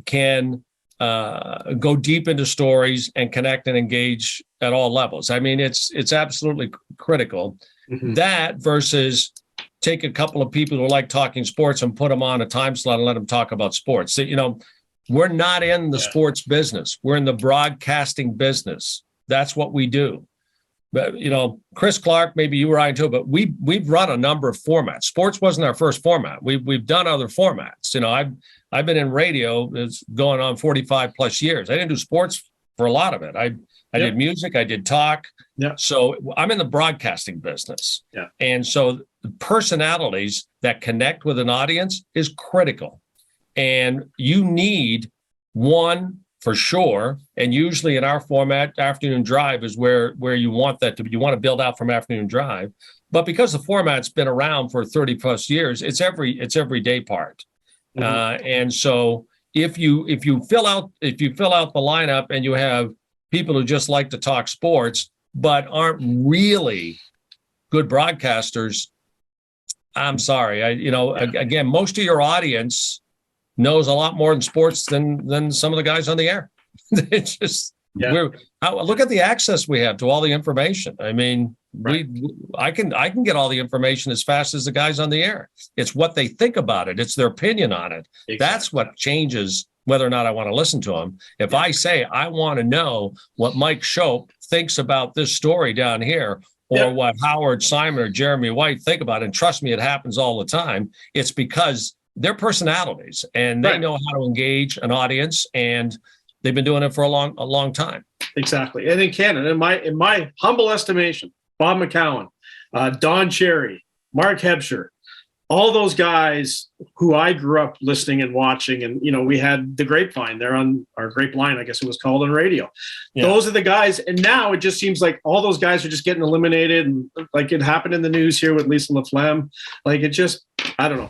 can go deep into stories and connect and engage at all levels. I mean, it's absolutely critical. Mm-hmm. That versus take a couple of people who like talking sports and put them on a time slot and let them talk about sports. So, you know, we're not in the sports business. We're in the broadcasting business. That's what we do. But, you know, Chris Clark, maybe you were Ryan too, but we've run a number of formats. Sports wasn't our first format. We've done other formats. You know, I've been in radio. It's going on 45 plus years. I didn't do sports for a lot of it. I did music. I did talk. Yeah. So I'm in the broadcasting business. Yeah. And so the personalities that connect with an audience is critical. And you need one for sure. And usually in our format, afternoon drive is where you want that to be. You want to build out from afternoon drive. But because the format's been around for 30 plus years, it's every day part. Mm-hmm. And so if you fill out the lineup and you have people who just like to talk sports but aren't really good broadcasters, I'm sorry. Again, most of your audience knows a lot more in sports than some of the guys on the air. It's just look at the access we have to all the information. I mean, I can get all the information as fast as the guys on the air. It's what they think about it. It's their opinion on it. Exactly. That's what changes whether or not I want to listen to them. If I say I want to know what Mike Shope thinks about this story down here, or what Howard Simon or Jeremy White think about it, and trust me, it happens all the time, it's because they're personalities and they know how to engage an audience, and they've been doing it for a long time. Exactly. And in Canada, in my humble estimation, Bob McCown, Don Cherry, Mark Hebscher, all those guys who I grew up listening and watching, and, you know, we had the Grapevine there on our Grapeline, I guess it was called, on radio. Yeah. Those are the guys. And now it just seems like all those guys are just getting eliminated. And like it happened in the news here with Lisa LaFlamme. Like it just, I don't know.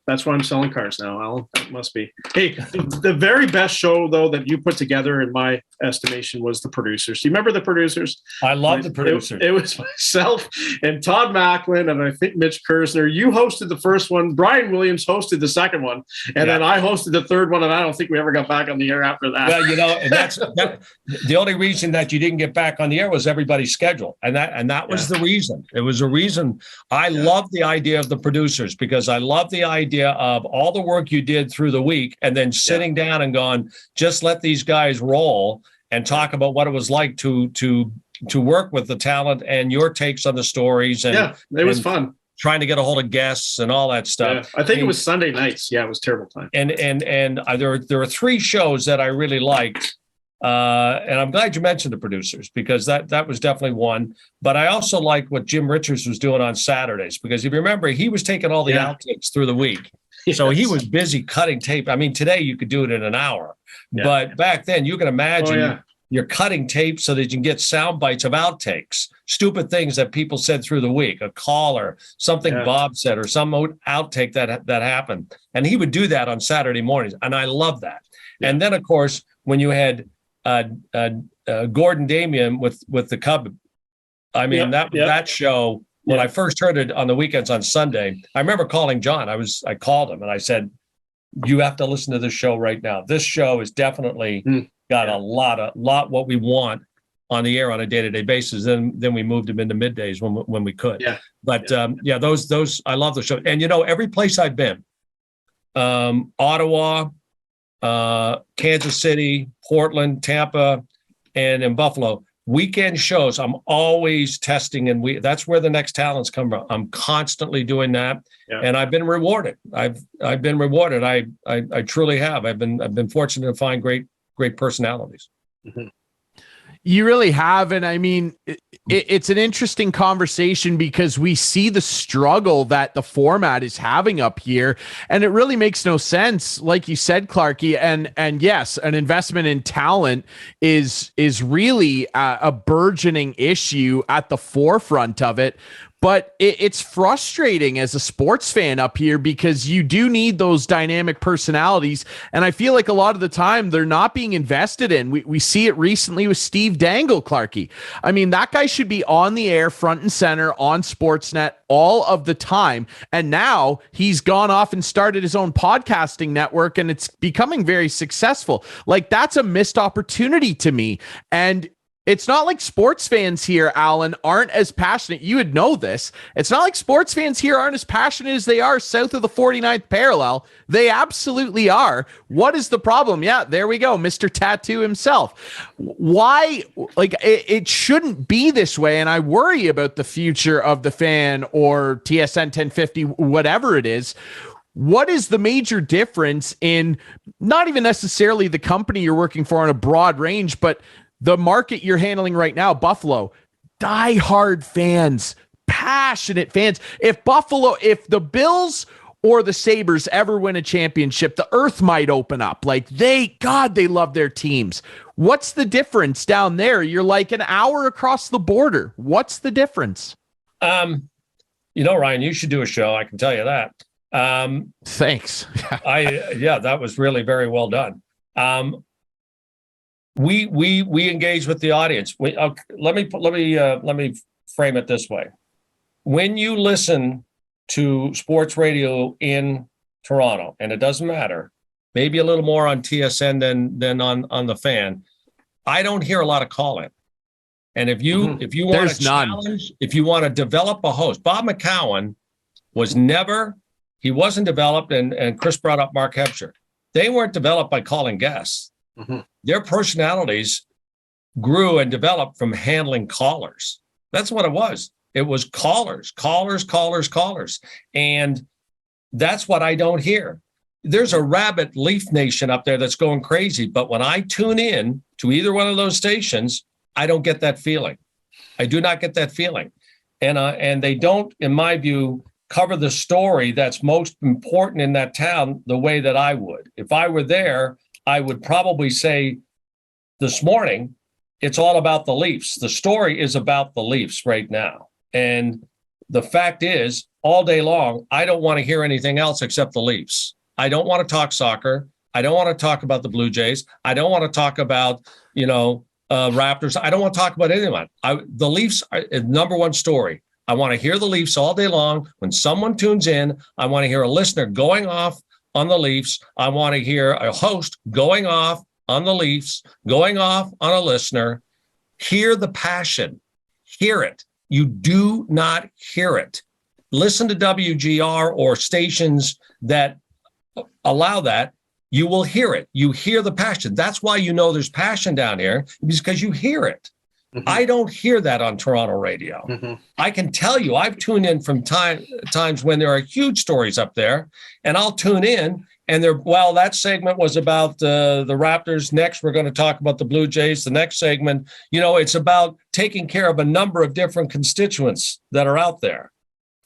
That's why I'm selling cars now, Allan. That must be. Hey, the very best show though that you put together, in my estimation, was The Producers. Do you remember The Producers? I love The Producers. It was myself and Todd Macklin and I think Mitch Kersner. You hosted the first one. Brian Williams hosted the second one, and then I hosted the third one. And I don't think we ever got back on the air after that. Well, you know, and that's the only reason that you didn't get back on the air was everybody's schedule, and that was the reason. It was a reason. I love the idea of The Producers because I love the idea of all the work you did through the week and then sitting down and going, just let these guys roll and talk about what it was like to work with the talent and your takes on the stories. And it was fun. Trying to get a hold of guests and all that stuff. Yeah, I think it was Sunday nights. Yeah, it was terrible time. And there are three shows that I really liked. And I'm glad you mentioned The Producers because that was definitely one. But I also liked what Jim Richards was doing on Saturdays because if you remember, he was taking all the outtakes through the week. Yes. So he was busy cutting tape. I mean, today you could do it in an hour. Yeah. But back then you can imagine you're cutting tape so that you can get sound bites of outtakes, stupid things that people said through the week, a caller, something Bob said, or some outtake that happened. And he would do that on Saturday mornings. And I love that. Yeah. And then, of course, when you had Gordon Damian with the Cub, I mean, that show when I first heard it on the weekends on Sunday, I remember calling John. I called him and I said, you have to listen to this show right now. This show is definitely got a lot what we want on the air on a day-to-day basis. Then we moved them into middays when we could. Yeah. But those I love the show. And every place I've been, Ottawa, Kansas City, Portland, Tampa, and in Buffalo, weekend shows, I'm always testing, and that's where the next talents come from. I'm constantly doing that, and I've been rewarded. I've been rewarded. I truly have. I've been fortunate to find great personalities. Mm-hmm. You really have. And I mean, it's an interesting conversation because we see the struggle that the format is having up here. And it really makes no sense. Like you said, Clarkey, and yes, an investment in talent is really a burgeoning issue at the forefront of it. But it's frustrating as a sports fan up here because you do need those dynamic personalities. And I feel like a lot of the time they're not being invested in. We see it recently with Steve Dangle, Clarkey. I mean, that guy should be on the air, front and center on Sportsnet all of the time. And now he's gone off and started his own podcasting network, and it's becoming very successful. Like, that's a missed opportunity to me. And it's not like sports fans here, Allan, aren't as passionate. You would know this. It's not like sports fans here aren't as passionate as they are south of the 49th parallel. They absolutely are. What is the problem? Yeah, there we go. Mr. Tattoo himself. Why? Like, it shouldn't be this way. And I worry about the future of the Fan or TSN 1050, whatever it is. What is the major difference in not even necessarily the company you're working for on a broad range, but the market you're handling right now, Buffalo, diehard fans, passionate fans. If the Bills or the Sabres ever win a championship, the earth might open up. Like, they love their teams. What's the difference down there? You're like an hour across the border. What's the difference? Ryan, you should do a show. I can tell you that. Thanks. That was really very well done. We engage with the audience. Let me frame it this way. When you listen to sports radio in Toronto, and it doesn't matter, maybe a little more on TSN than on the Fan, I don't hear a lot of call-in. And if you want to challenge, if you want to develop a host, Bob McCowan wasn't developed, and Chris brought up Mark Hebscher. They weren't developed by calling guests. Mm-hmm. Their personalities grew and developed from handling callers. That's what it was. It was callers. And that's what I don't hear. There's a rabid Leaf Nation up there that's going crazy. But when I tune in to either one of those stations, I don't get that feeling. I do not get that feeling. And they don't, in my view, cover the story that's most important in that town the way that I would. If I were there, I would probably say this morning, it's all about the Leafs. The story is about the Leafs right now. And the fact is, all day long, I don't want to hear anything else except the Leafs. I don't want to talk soccer. I don't want to talk about the Blue Jays. I don't want to talk about, Raptors. I don't want to talk about anyone. The Leafs are the number one story. I want to hear the Leafs all day long. When someone tunes in, I want to hear a listener going off on the Leafs. I want to hear a host going off on the Leafs, going off on a listener. Hear the passion. Hear it. You do not hear it. Listen to WGR or stations that allow that. You will hear it. You hear the passion. That's why you know there's passion down here, because you hear it. Mm-hmm. I don't hear that on Toronto radio. Mm-hmm. I can tell you, I've tuned in from times when there are huge stories up there, and I'll tune in, and that segment was about the Raptors. Next, we're going to talk about the Blue Jays. The next segment, it's about taking care of a number of different constituents that are out there.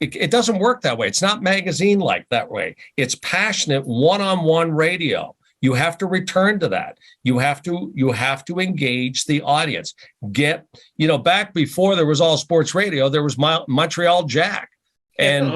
It doesn't work that way. It's not magazine-like that way. It's passionate one-on-one radio. You have to return to that. You have to engage the audience. Back before there was all sports radio, there was Montreal Jack. And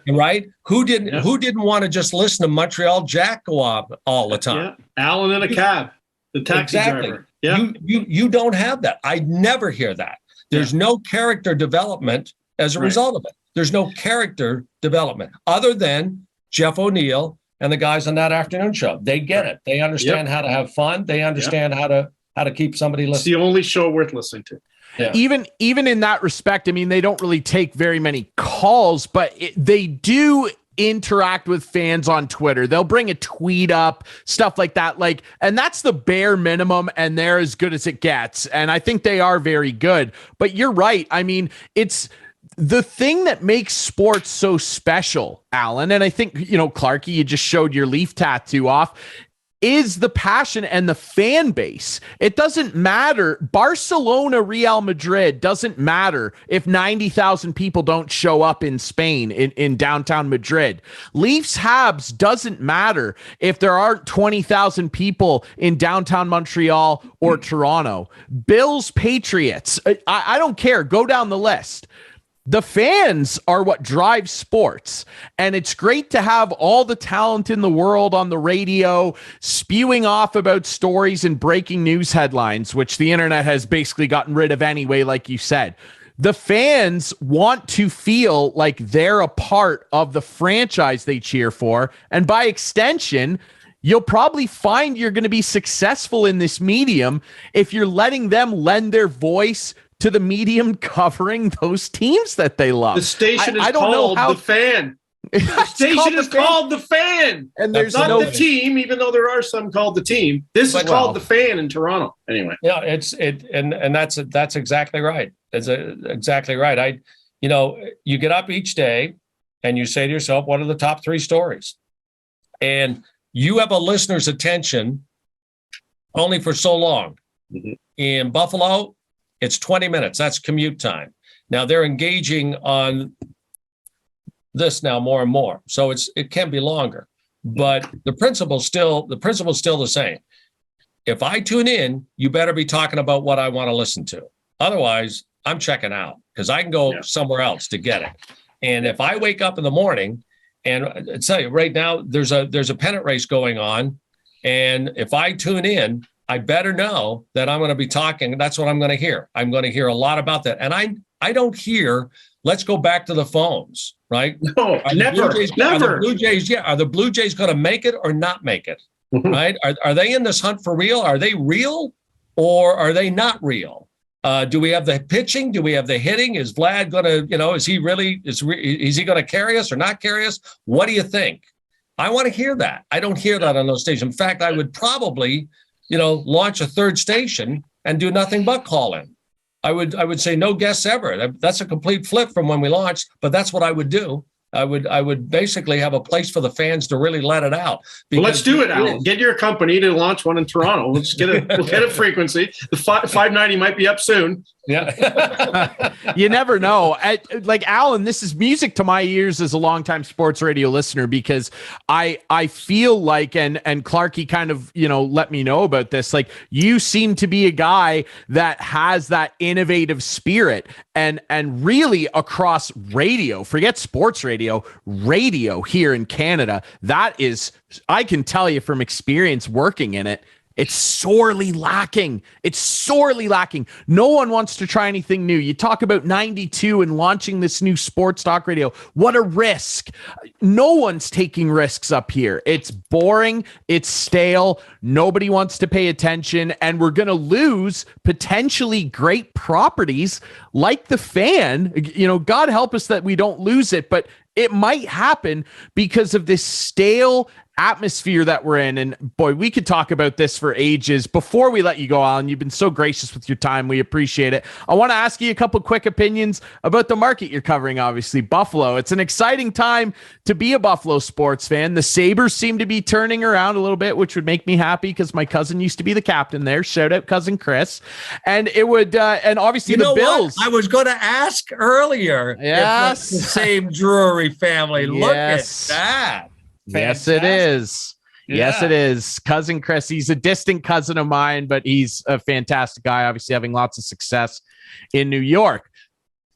right? Who didn't want to just listen to Montreal Jack go off all the time? Yeah. Allan in a cab, the taxi driver. Yeah. You don't have that. I never hear that. There's no character development. as a result of it. There's no character development other than Jeff O'Neill and the guys on that afternoon show. They get it. They understand how to have fun. They understand how to keep somebody listening. It's the only show worth listening to. Yeah. Even in that respect, I mean, they don't really take very many calls, but they do interact with fans on Twitter. They'll bring a tweet up, stuff like that. And that's the bare minimum, and they're as good as it gets. And I think they are very good. But you're right. I mean, it's the thing that makes sports so special, Allan. And I think, Clarkey, you just showed your Leaf tattoo off, is the passion and the fan base. It doesn't matter. Barcelona, Real Madrid doesn't matter if 90,000 people don't show up in Spain, in downtown Madrid. Leafs Habs doesn't matter if there aren't 20,000 people in downtown Montreal or Toronto. Bills Patriots, I don't care. Go down the list. The fans are what drives sports, and it's great to have all the talent in the world on the radio spewing off about stories and breaking news headlines, which the internet has basically gotten rid of anyway, like you said. The fans want to feel like they're a part of the franchise they cheer for, and by extension, you'll probably find you're going to be successful in this medium if you're letting them lend their voice to the medium covering those teams that they love. The station is called The Fan. The station is called The Fan. And there's not the team, even though there are some called the team. This is called The Fan in Toronto. Anyway. Yeah, and that's exactly right. That's exactly right. You get up each day and you say to yourself, what are the top 3 stories? And you have a listener's attention only for so long. Mm-hmm. In Buffalo, it's 20 minutes. That's commute time. Now they're engaging on this now more and more. So it can be longer, but the principle's still the same. If I tune in, you better be talking about what I want to listen to. Otherwise, I'm checking out because I can go somewhere else to get it. And if I wake up in the morning and I tell you right now, there's a pennant race going on. And if I tune in, I better know that I'm going to be talking. That's what I'm going to hear. I'm going to hear a lot about that. And I don't hear, let's go back to the phones, right? No, never. Are the Blue Jays going to make it or not make it, right? Are they in this hunt for real? Are they real or are they not real? Do we have the pitching? Do we have the hitting? Is Vlad going to, is he going to carry us or not carry us? What do you think? I want to hear that. I don't hear that on those stations. In fact, I would probably launch a third station and do nothing but call in. I would say no guests ever. That's a complete flip from when we launched, but that's what I would do. I would basically have a place for the fans to really let it out. Well, let's do it, Allan. Get your company to launch one in Toronto. We'll get a frequency. The 590 might be up soon. Yeah. You never know. Allan, this is music to my ears as a longtime sports radio listener, because I feel like, and Clarkey kind of, let me know about this. Like, you seem to be a guy that has that innovative spirit and really across radio, forget sports radio here in Canada. That is, I can tell you from experience working in it, it's sorely lacking. No one wants to try anything new. You talk about 92 and launching this new sports talk radio. What a risk. No one's taking risks up here. It's boring. It's stale. Nobody wants to pay attention. And we're going to lose potentially great properties like the Fan. God help us that we don't lose it, but it might happen because of this stale atmosphere that we're in. And boy, we could talk about this for ages. Before we let you go, Allan, you've been so gracious with your time. We appreciate it. I want to ask you a couple quick opinions about the market you're covering. Obviously, Buffalo. It's an exciting time to be a Buffalo sports fan. The Sabres seem to be turning around a little bit, which would make me happy because my cousin used to be the captain there. Shout out cousin Chris. And it would, and obviously the Bills. What? I was going to ask earlier. Yes. If it's the same Drury family. Look at that. Yes, it is. Yeah. Yes, it is. Cousin Chris, he's a distant cousin of mine, but he's a fantastic guy, obviously having lots of success in New York.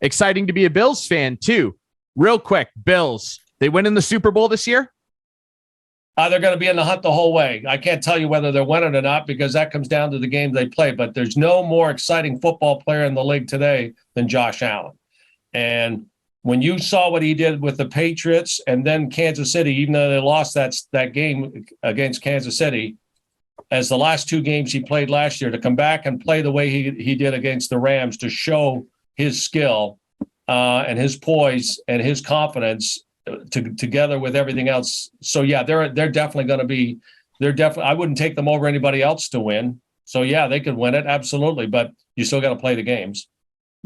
Exciting to be a Bills fan, too. Real quick, Bills, they win in the Super Bowl this year? They're going to be in the hunt the whole way. I can't tell you whether they're winning or not because that comes down to the game they play, but there's no more exciting football player in the league today than Josh Allen. And when you saw what he did with the Patriots and then Kansas City, even though they lost that game against Kansas City, as the last 2 games he played last year, to come back and play the way he did against the Rams, to show his skill and his poise and his confidence together with everything else. So yeah, they're definitely going to be. I wouldn't take them over anybody else to win. So yeah, they could win it, absolutely. But you still got to play the games.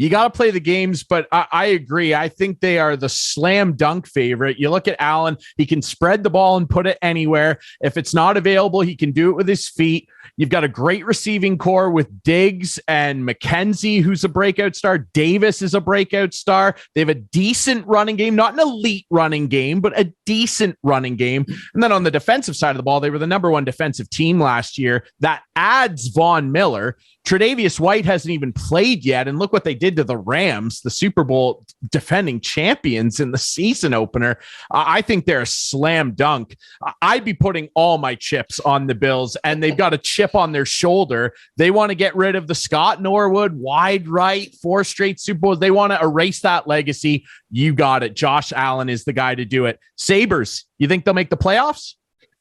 You got to play the games, but I agree. I think they are the slam dunk favorite. You look at Allen, he can spread the ball and put it anywhere. If it's not available, he can do it with his feet. You've got a great receiving core with Diggs and McKenzie, who's a breakout star. Davis is a breakout star. They have a decent running game, not an elite running game, but a decent running game. And then on the defensive side of the ball, they were the number 1 defensive team last year. That adds Von Miller. Tre'Davious White hasn't even played yet, and look what they did to the Rams, the Super Bowl defending champions in the season opener. I think they're a slam dunk. I'd be putting all my chips on the Bills, and they've got a chip on their shoulder. They want to get rid of the Scott Norwood, wide right, 4 straight Super Bowls. They want to erase that legacy. You got it. Josh Allen is the guy to do it. Sabres, you think they'll make the playoffs?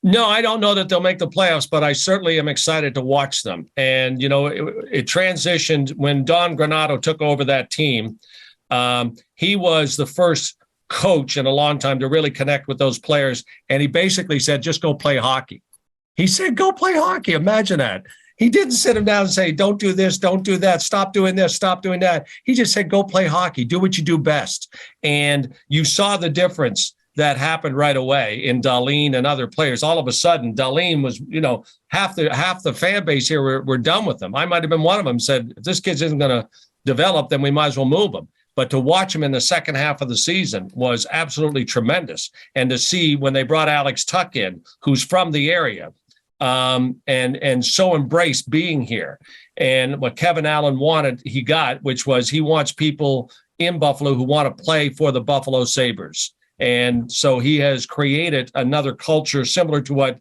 No, I don't know that they'll make the playoffs, but I certainly am excited to watch them. And, it transitioned when Don Granato took over that team. He was the first coach in a long time to really connect with those players. And he basically said, just go play hockey. He said, go play hockey. Imagine that. He didn't sit him down and say, don't do this, don't do that, stop doing this, stop doing that. He just said, go play hockey, do what you do best. And you saw the difference that happened right away in Dahlin and other players. All of a sudden, Dahlin was, half the fan base here were done with him. I might have been one of them, said, if this kid isn't going to develop, then we might as well move him. But to watch him in the second half of the season was absolutely tremendous. And to see when they brought Alex Tuck in, who's from the area, and so embraced being here. And what Kevin Allen wanted, he got, which was he wants people in Buffalo who want to play for the Buffalo Sabres. And so he has created another culture similar to what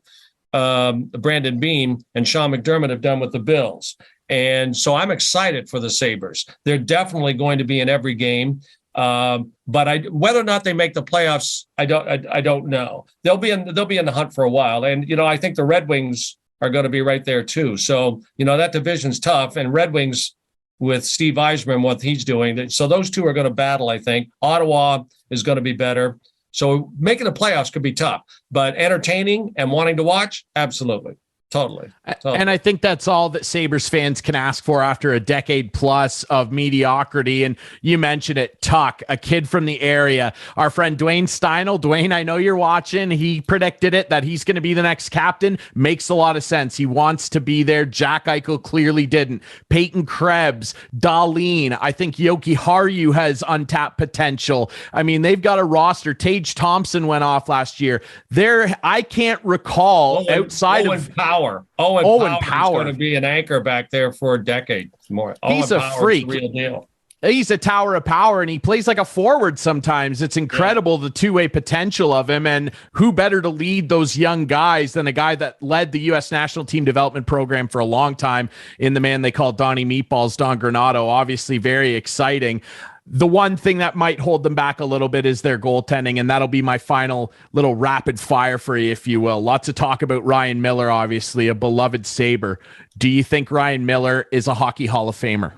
Brandon Beam and Sean McDermott have done with the Bills. And so I'm excited for the Sabres. They're definitely going to be in every game. But whether or not they make the playoffs, I don't know. They'll be in the hunt for a while. And, I think the Red Wings are going to be right there too. So, that division's tough, and Red Wings with Steve Eisman, what he's doing. So those two are going to battle, I think. Ottawa is going to be better. So making the playoffs could be tough, but entertaining and wanting to watch, absolutely. Totally. And I think that's all that Sabres fans can ask for after a decade plus of mediocrity. And you mentioned it, Tuck, a kid from the area. Our friend Dwayne Steinel. Dwayne, I know you're watching. He predicted it, that he's going to be the next captain. Makes a lot of sense. He wants to be there. Jack Eichel clearly didn't. Peyton Krebs, Dahlin. I think Yoki Haru has untapped potential. I mean, they've got a roster. Tage Thompson went off last year. I can't recall outside of Owen Power is going to be an anchor back there for a decade more. He's a freak. Real deal. He's a tower of power, and he plays like a forward sometimes. It's incredible, the two-way potential of him, and who better to lead those young guys than a guy that led the U.S. national team development program for a long time in the man they call Donnie Meatballs, Don Granato. Obviously very exciting. The one thing that might hold them back a little bit is their goaltending, and that'll be my final little rapid fire for you, if you will. Lots of talk about Ryan Miller, obviously, a beloved Sabre. Do you think Ryan Miller is a Hockey Hall of Famer?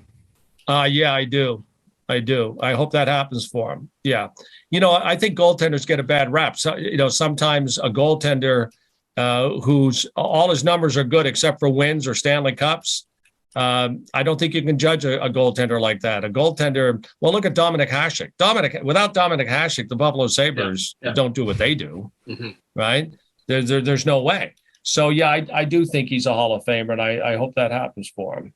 Yeah, I do. I hope that happens for him. Yeah. I think goaltenders get a bad rap. So, sometimes a goaltender whose all his numbers are good except for wins or Stanley Cups, I don't think you can judge a goaltender like that. A goaltender, well, look at Dominic Hasek. Without Dominic Hasek, the Buffalo Sabres don't do what they do, right? There's no way. So, yeah, I do think he's a Hall of Famer, and I hope that happens for him.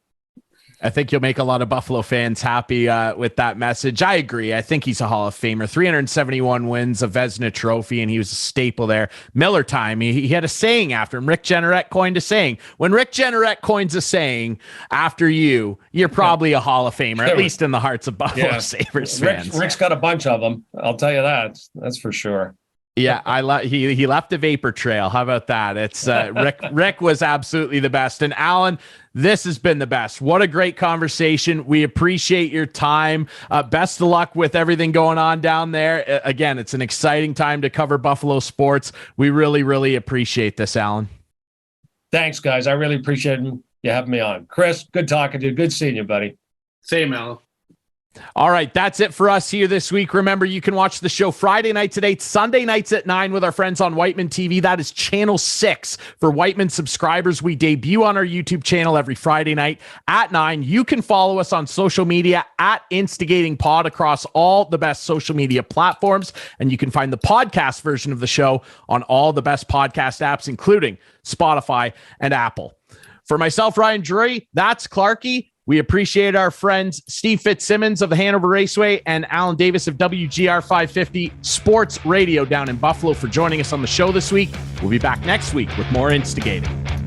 I think you'll make a lot of Buffalo fans happy with that message. I agree. I think he's a Hall of Famer. 371 wins, a Vezina trophy, and he was a staple there. Miller time, he had a saying after him. Rick Jeanneret coined a saying. When Rick Jeanneret coins a saying after you're probably a Hall of Famer, at least in the hearts of Buffalo Sabres fans. Rick's got a bunch of them. I'll tell you that. That's for sure. Yeah, he left a vapor trail. How about that? It's Rick was absolutely the best. And Allan, this has been the best. What a great conversation. We appreciate your time. Best of luck with everything going on down there. Again, it's an exciting time to cover Buffalo sports. We really, really appreciate this, Allan. Thanks, guys. I really appreciate you having me on. Chris, good talking to you. Good seeing you, buddy. Same, Allan. All right, that's it for us here this week. Remember, you can watch the show Friday nights at 8, Sunday nights at 9 with our friends on Whiteman TV. That is Channel 6 for Whiteman subscribers. We debut on our YouTube channel every Friday night at 9. You can follow us on social media at InstigatingPod across all the best social media platforms. And you can find the podcast version of the show on all the best podcast apps, including Spotify and Apple. For myself, Ryan Drury, that's Clarkey. We appreciate our friends Steve Fitzsimmons of the Hanover Raceway and Allan Davis of WGR550 Sports Radio down in Buffalo for joining us on the show this week. We'll be back next week with more Instigating.